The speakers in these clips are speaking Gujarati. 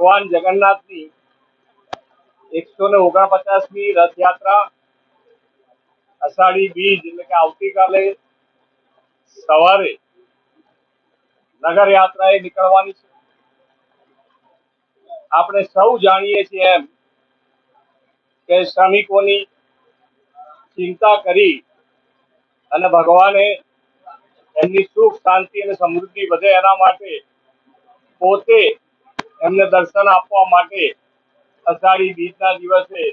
ભગવાન જગન્નાથની 149મી રથયાત્રા અષાઢી બીજ એટલે કે આવતીકાલે સવારે નગર યાત્રાએ નીકળવાની છે। આપણે સૌ જાણીએ છીએ એમ કે શ્રમિકોની ચિંતા કરી અને ભગવાને એમની સુખ શાંતિ અને સમૃદ્ધિ વધે એના માટે પોતે એમને દર્શન આપવા માટે અષાઢી બીજના દિવસે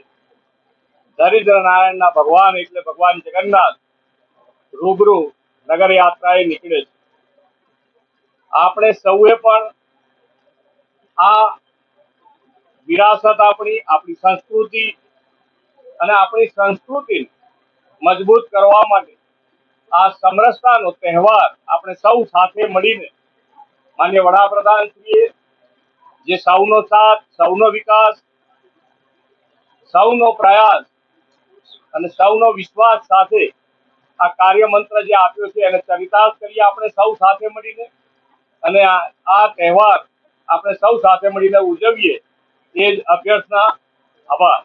દરિદ્ર નારાયણના ભગવાન એટલે ભગવાન જગન્નાથ રૂબરૂ નગર યાત્રાએ નીકળે છે। આપણે સૌએ પણ આ વિરાસત આપણી સંસ્કૃતિ અને આપણી સંસ્કૃતિ મજબૂત કરવા માટે આ સમરસતાનો તહેવાર આપણે સૌ સાથે મળીને માનનીય વડાપ્રધાનશ્રીએ જે સૌનો સાથ, સૌનો વિકાસ, સૌનો પ્રયાસ અને સૌનો વિશ્વાસ સાથે આ કાર્યમંત્ર જે આપ્યો છે એને ચરિતાર્થ કરીએ આપણે સૌ સાથે મળીને અને આ તહેવાર આપણે સૌ સાથે મળીને ઉજવીએ એ જ અભ્યર્થના। આભાર।